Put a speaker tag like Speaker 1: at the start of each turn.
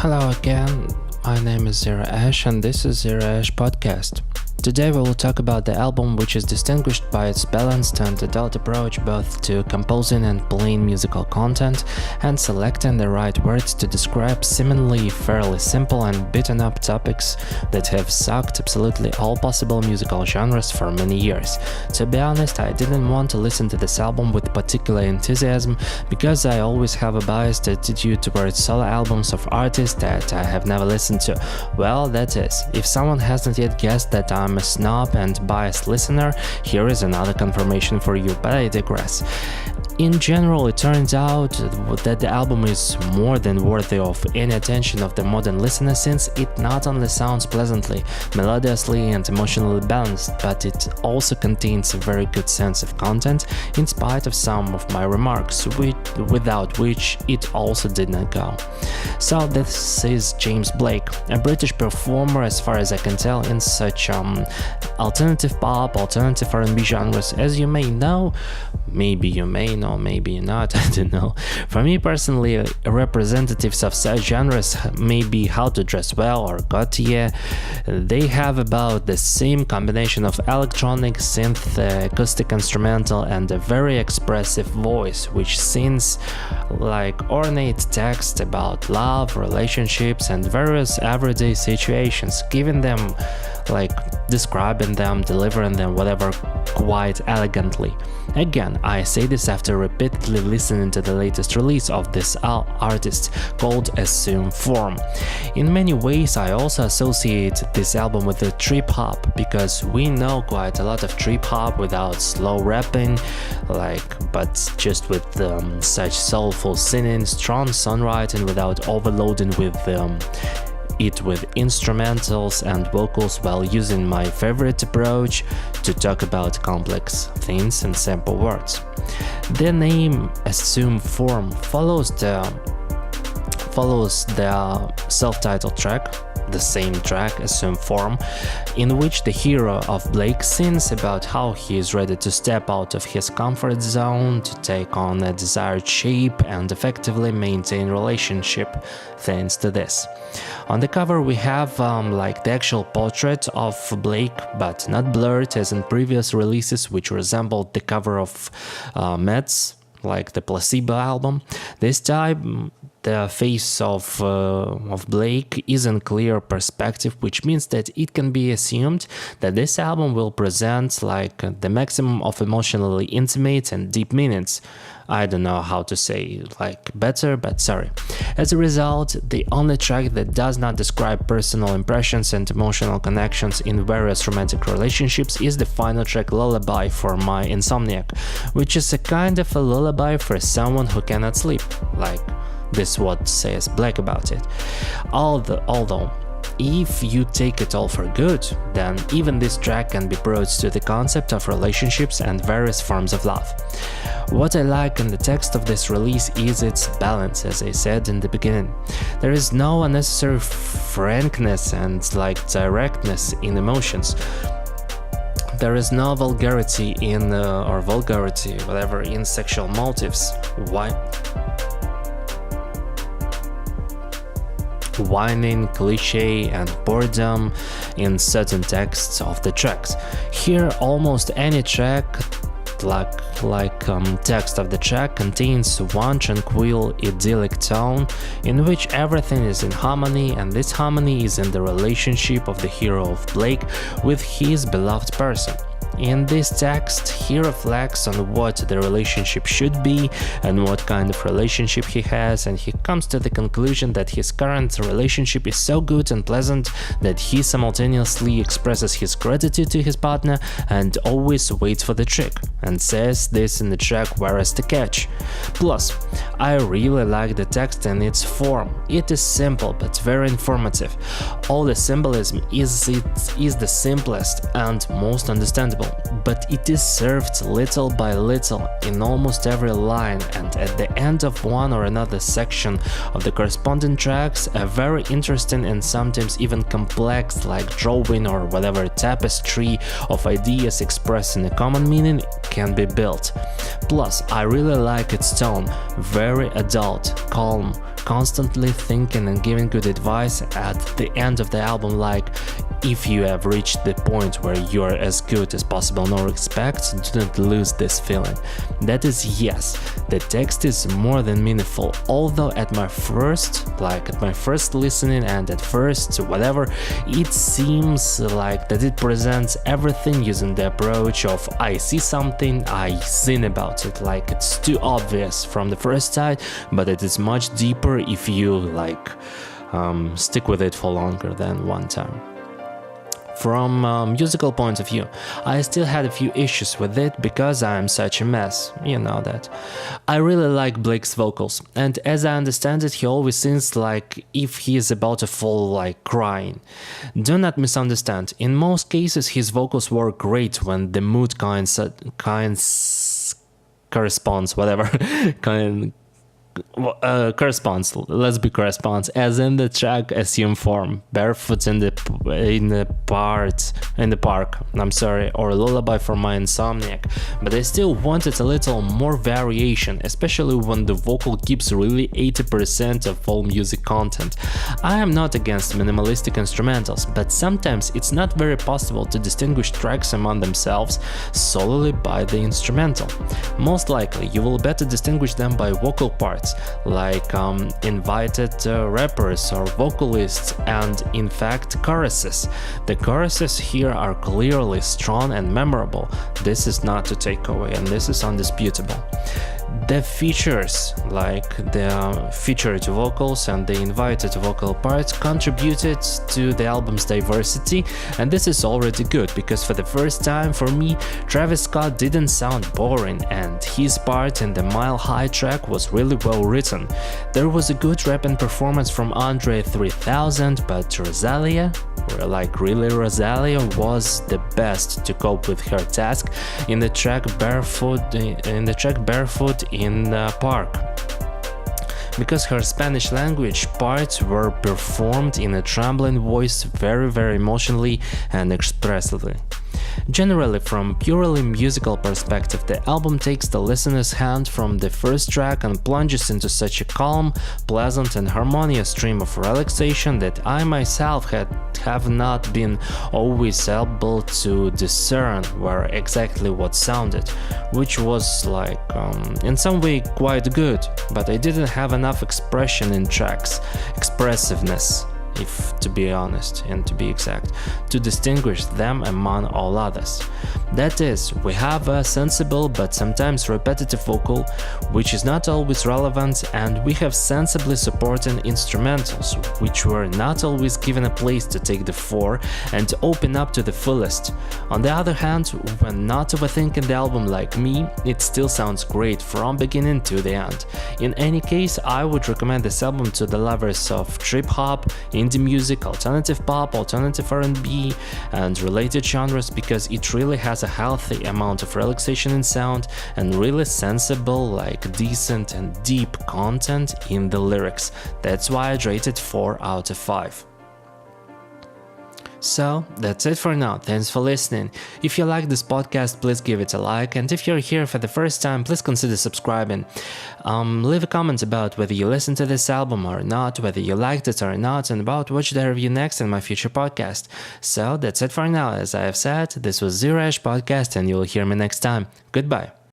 Speaker 1: Hello again, my name is Zero Ash and this is Zero Ash Podcast. Today we will talk about the album which is distinguished by its balanced and adult approach both to composing and playing musical content and selecting the right words to describe seemingly fairly simple and beaten up topics that have sucked absolutely all possible musical genres for many years. To be honest, I didn't want to listen to this album with particular enthusiasm because I always have a biased attitude towards solo albums of artists that I have never listened to. Well, that is, if someone hasn't yet guessed that I'm a snob and biased listener, here is another confirmation for you, but I digress. In general, it turns out that the album is more than worthy of any attention of the modern listener, since it not only sounds pleasantly, melodiously and emotionally balanced, but it also contains a very good sense of content, in spite of some of my remarks, without which it also did not go. So this is James Blake, a British performer as far as I can tell in such alternative pop, alternative R&B genres. As you may know, maybe you may know, maybe not, I don't know. For me personally, representatives of such genres may be How to Dress Well or Gautier. They have about the same combination of electronic, synth, acoustic instrumental and a very expressive voice which sings like ornate text about love, relationships and various everyday situations, giving them, like describing them, delivering them, whatever, quite elegantly. Again, I say this after repeatedly listening to the latest release of this artist called Assume Form. In many ways, I also associate this album with the trip hop, because we know quite a lot of trip hop without slow rapping, but just with such soulful singing, strong songwriting without overloading with instrumentals and vocals, while using my favorite approach to talk about complex things and simple words. The name Assume Form follows the self-titled track, the same track, Assume Form, in which the hero of Blake sings about how he is ready to step out of his comfort zone, to take on a desired shape and effectively maintain relationship thanks to this. On the cover we have the actual portrait of Blake, but not blurred as in previous releases which resembled the cover of Meds, like the Placebo album. This time the face of Blake is in clear perspective, which means that it can be assumed that this album will present the maximum of emotionally intimate and deep meanings. I don't know how to say better, but sorry. As a result, the only track that does not describe personal impressions and emotional connections in various romantic relationships is the final track, Lullaby, for My Insomniac, which is a kind of a lullaby for someone who cannot sleep, this is what says Blake about it. Although, if you take it all for good, then even this track can be brought to the concept of relationships and various forms of love. What I like in the text of this release is its balance, as I said in the beginning. There is no unnecessary frankness and directness in emotions. There is no vulgarity in in sexual motives. Whining, cliche and boredom in certain texts of the tracks. Here almost any track text of the track contains one tranquil idyllic tone in which everything is in harmony, and this harmony is in the relationship of the hero of Blake with his beloved person. In this text, he reflects on what the relationship should be and what kind of relationship he has, and he comes to the conclusion that his current relationship is so good and pleasant that he simultaneously expresses his gratitude to his partner and always waits for the trick, and says this in the track Where Is the Catch. Plus, I really like the text and its form. It is simple but very informative. All the symbolism is the simplest and most understandable, but it is served little by little in almost every line, and at the end of one or another section of the corresponding tracks, a very interesting and sometimes even complex drawing or whatever tapestry of ideas expressing a common meaning can be built. Plus, I really like its tone, very adult, calm, constantly thinking and giving good advice at the end of the album, like, if you have reached the point where you're as good as possible, no respect, do not lose this feeling. That is, yes, the text is more than meaningful, although at my first listening and at first whatever, it seems like that it presents everything using the approach of I see something, I sing about it, like it's too obvious from the first side, but it is much deeper if you stick with it for longer than one time. From a musical point of view, I still had a few issues with it because I am such a mess, you know that. I really like Blake's vocals, and as I understand it, he always sings like if he is about to fall, like crying. Do not misunderstand, in most cases his vocals work great when the mood corresponds, corresponds, as in the track Assume Form, Barefoot in the Park, or Lullaby for My Insomniac, but I still wanted a little more variation, especially when the vocal keeps really 80% of all music content. I am not against minimalistic instrumentals, but sometimes it's not very possible to distinguish tracks among themselves solely by the instrumental. Most likely, you will better distinguish them by vocal parts, like invited rappers or vocalists, and in fact choruses. The choruses here are clearly strong and memorable. This is not to take away, and this is undisputable. The features, like the featured vocals and the invited vocal parts, contributed to the album's diversity, and this is already good, because for the first time for me, Travis Scott didn't sound boring, and his part in the Mile High track was really well written. There was a good rap and performance from Andre 3000, but Rosalia was the best to cope with her task in the track Barefoot in the Park, because her Spanish language parts were performed in a trembling voice very, very emotionally and expressively. Generally, from purely musical perspective, the album takes the listener's hand from the first track and plunges into such a calm, pleasant and harmonious stream of relaxation that I myself have not been always able to discern where exactly what sounded, which was in some way quite good, but I didn't have enough expression in tracks, expressiveness, if to be honest and to be exact, to distinguish them among all others. That is, we have a sensible but sometimes repetitive vocal, which is not always relevant, and we have sensibly supporting instrumentals, which were not always given a place to take the fore and to open up to the fullest. On the other hand, when not overthinking the album like me, it still sounds great from beginning to the end. In any case, I would recommend this album to the lovers of trip-hop, indie music, alternative pop, alternative R&B, and related genres, because it really has a healthy amount of relaxation in sound and really sensible, decent and deep content in the lyrics. That's why I'd rate it 4 out of 5. So, that's it for now. Thanks for listening. If you like this podcast, please give it a like, and if you're here for the first time, please consider subscribing. Leave a comment about whether you listened to this album or not, whether you liked it or not, and about what should I review next in my future podcast. So, that's it for now. As I have said, this was Zero Ash Podcast, and you'll hear me next time. Goodbye.